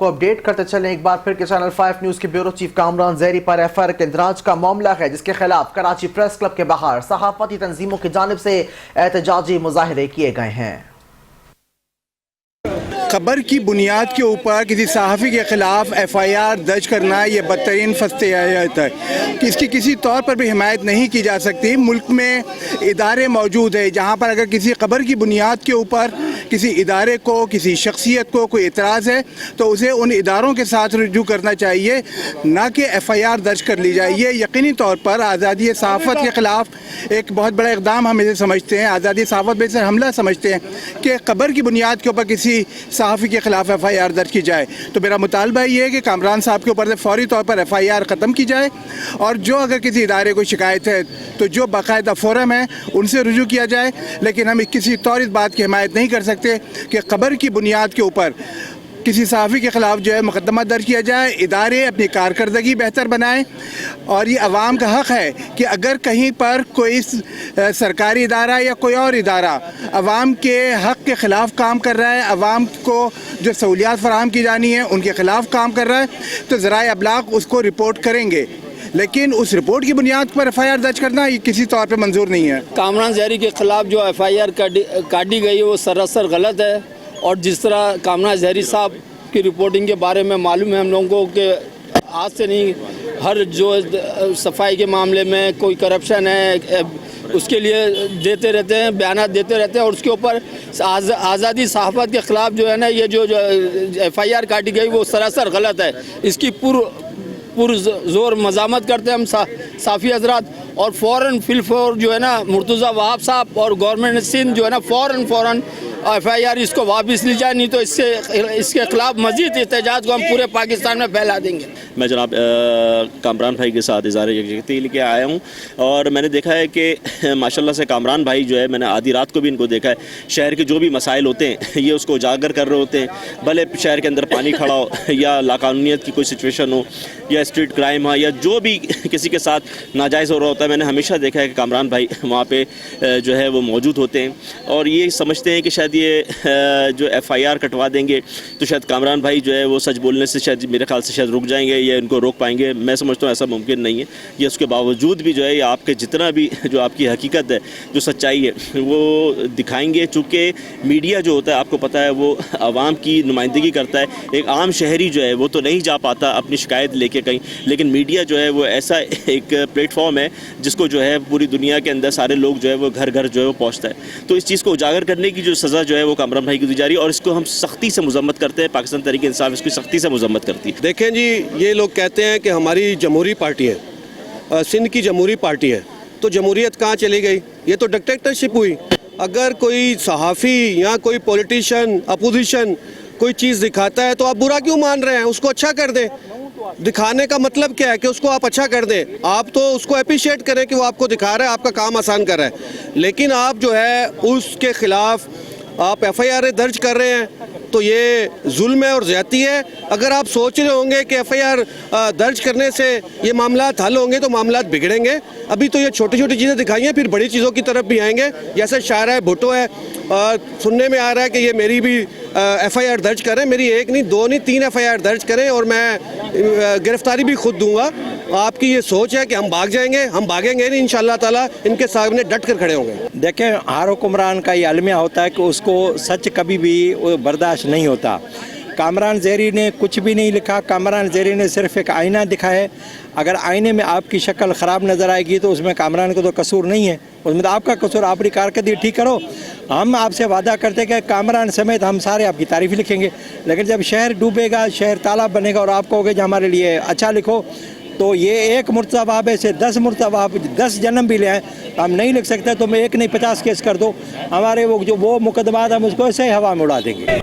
کو اپڈیٹ کرتے چلیں ایک بار پھر کہ چینل 5 نیوز کے بیورو چیف کامران زہری پر ایف آئی آر کے اندراج کا معاملہ ہے، جس کے خلاف کراچی پریس کلب کے باہر صحافتی تنظیموں کی جانب سے احتجاجی مظاہرے کیے گئے ہیں۔ خبر کی بنیاد کے اوپر کسی صحافی کے خلاف ایف آئی آر درج کرنا یہ بدترین فسطیت ہے کہ اس کی کسی طور پر بھی حمایت نہیں کی جا سکتی۔ ملک میں ادارے موجود ہیں جہاں پر اگر کسی خبر کی بنیاد کے اوپر کسی ادارے کو، کسی شخصیت کو کوئی اعتراض ہے تو اسے ان اداروں کے ساتھ رجوع کرنا چاہیے، نہ کہ ایف آئی آر درج کر لی جائے۔ یہ یقینی طور پر آزادی صحافت کے خلاف ایک بہت بڑا اقدام ہم اسے سمجھتے ہیں، آزادی صحافت میں سے حملہ سمجھتے ہیں کہ خبر کی بنیاد کے اوپر کسی صحافی کے خلاف ایف آئی آر درج کی جائے۔ تو میرا مطالبہ یہ ہے کہ کامران صاحب کے اوپر سے فوری طور پر ایف آئی آر ختم کی جائے، اور جو اگر کسی ادارے کو شکایت ہے تو جو باقاعدہ فورم ہے ان سے رجوع کیا جائے، لیکن ہم کسی طور اس بات کی حمایت نہیں کر سکتے کہ خبر کی بنیاد کے اوپر کسی صحافی کے خلاف جو ہے مقدمہ درج کیا جائے۔ ادارے اپنی کارکردگی بہتر بنائیں، اور یہ عوام کا حق ہے کہ اگر کہیں پر کوئی سرکاری ادارہ یا کوئی اور ادارہ عوام کے حق کے خلاف کام کر رہا ہے، عوام کو جو سہولیات فراہم کی جانی ہیں ان کے خلاف کام کر رہا ہے، تو ذرائع ابلاغ اس کو رپورٹ کریں گے، لیکن اس رپورٹ کی بنیاد پر ایف آئی آر درج کرنا یہ کسی طور پہ منظور نہیں ہے۔ کامران زہری کے خلاف جو ایف آئی آر کاٹی گئی ہے وہ سراسر غلط ہے، اور جس طرح کامران زہری صاحب کی رپورٹنگ کے بارے میں معلوم ہے ہم لوگوں کو کہ آج سے نہیں، ہر جو صفائی کے معاملے میں کوئی کرپشن ہے اس کے لیے دیتے رہتے ہیں، بیانات دیتے رہتے ہیں، اور اس کے اوپر آزادی صحافت کے خلاف جو ہے نا یہ جو ایف آئی آر کاٹی گئی وہ سراسر غلط ہے۔ اس کی پر زور مذمت کرتے ہیں ہم صحافی حضرات، اور فوراً جو ہے نا مرتضیٰ وہاب صاحب اور گورنمنٹ سندھ جو ہے نا فوراً ایف آئی آر اس کو واپس لی جائے، نہیں تو اس کے خلاف مزید احتجاج کو ہم پورے پاکستان میں پھیلا دیں گے۔ میں جناب کامران بھائی کے ساتھ اظہار یکجہتی لے کے آیا ہوں، اور میں نے دیکھا ہے کہ ماشاءاللہ سے کامران بھائی جو ہے، میں نے آدھی رات کو بھی ان کو دیکھا ہے، شہر کے جو بھی مسائل ہوتے ہیں یہ اس کو اجاگر کر رہے ہوتے ہیں، بھلے شہر کے اندر پانی کھڑا ہو یا لاقانونیت کی کوئی سچویشن ہو یا اسٹریٹ کرائم ہو یا جو بھی کسی کے ساتھ ناجائز ہو رہا ہوتا ہے، میں نے ہمیشہ دیکھا ہے کہ کامران بھائی وہاں پہ جو ہے وہ موجود ہوتے ہیں، اور یہ سمجھتے ہیں کہ شاید یہ جو ایف آئی آر کٹوا دیں گے تو شاید کامران بھائی جو ہے وہ سچ بولنے سے شاید میرے خیال سے شاید رک جائیں گے یا ان کو روک پائیں گے۔ میں سمجھتا ہوں ایسا ممکن نہیں ہے، یہ اس کے باوجود بھی جو ہے یہ آپ کے جتنا بھی جو آپ کی حقیقت ہے، جو سچائی ہے وہ دکھائیں گے، چونکہ میڈیا جو ہوتا ہے آپ کو پتہ ہے وہ عوام کی نمائندگی کرتا ہے۔ ایک عام شہری جو ہے وہ تو نہیں جا پاتا اپنی شکایت لے کے کہیں، لیکن میڈیا جو ہے وہ ایسا ایک پلیٹ فارم ہے جس کو جو ہے پوری دنیا کے اندر سارے لوگ جو ہے وہ گھر گھر جو ہے وہ پہنچتا ہے، تو اس چیز کو اجاگر کرنے کی جو سزا جو ہے وہ کامران بھائی کی دی جا رہی ہے، اور اس کو ہم سختی سے مذمت کرتے ہیں۔ پاکستان تحریک انصاف اس کی سختی سے مذمت کرتی ہے۔ دیکھیں جی، یہ لوگ کہتے ہیں کہ ہماری جمہوری پارٹی ہے، سندھ کی جمہوری پارٹی ہے، تو جمہوریت کہاں چلی گئی؟ یہ تو ڈکٹیٹرشپ ہوئی۔ اگر کوئی صحافی یا کوئی پولیٹیشین اپوزیشن کوئی چیز دکھاتا ہے تو آپ برا کیوں مان رہے ہیں؟ اس کو اچھا کر دیں۔ دکھانے کا مطلب کیا ہے کہ اس کو آپ اچھا کر دیں، آپ تو اس کو اپریشیٹ کریں کہ وہ آپ کو دکھا رہا ہے، آپ کا کام آسان کر رہا ہے، لیکن آپ جو ہے اس کے خلاف آپ ایف آئی آر درج کر رہے ہیں تو یہ ظلم ہے اور زیادتی ہے۔ اگر آپ سوچ رہے ہوں گے کہ ایف آئی آر درج کرنے سے یہ معاملات حل ہوں گے تو معاملات بگڑیں گے، ابھی تو یہ چھوٹی چھوٹی چیزیں دکھائی ہیں، پھر بڑی چیزوں کی طرف بھی آئیں گے۔ جیسے شاعرہ بھٹو ہے، سننے میں آ رہا ہے کہ یہ میری بھی ایف آئی آر درج کریں، میری ایک نہیں، دو نہیں، 3 ایف آئی آر درج کریں، اور میں گرفتاری بھی خود دوں گا۔ آپ کی یہ سوچ ہے کہ ہم بھاگ جائیں گے، ہم بھاگیں گے نہیں، انشاءاللہ تعالیٰ ان کے سامنے ڈٹ کر کھڑے ہوں گے۔ دیکھیں، ہر حکمران کا یہ المیہ ہوتا ہے کہ اس کو سچ کبھی بھی برداشت نہیں ہوتا۔ کامران زہری نے کچھ بھی نہیں لکھا، کامران زہری نے صرف ایک آئینہ دکھا ہے۔ اگر آئینے میں آپ کی شکل خراب نظر آئے گی تو اس میں کامران کو تو قصور نہیں ہے، اس میں تو آپ کا قصور، آپ کی کارکردگی ٹھیک کرو۔ ہم آپ سے وعدہ کرتے ہیں کہ کامران سمیت ہم سارے آپ کی تعریف لکھیں گے، لیکن جب شہر ڈوبے گا، شہر تالاب بنے گا اور آپ کہو گے کہ ہمارے لیے اچھا لکھو، تو یہ ایک مرتبہ وہاب سے 10 مرتبہ آپ 10 جنم بھی لے آئیں، ہم نہیں لکھ سکتے، تو میں ایک نہیں 50 کیس کر دو، ہمارے وہ مقدمات ہم اس کو ایسے ہی ہوا میں اڑا دیں گے۔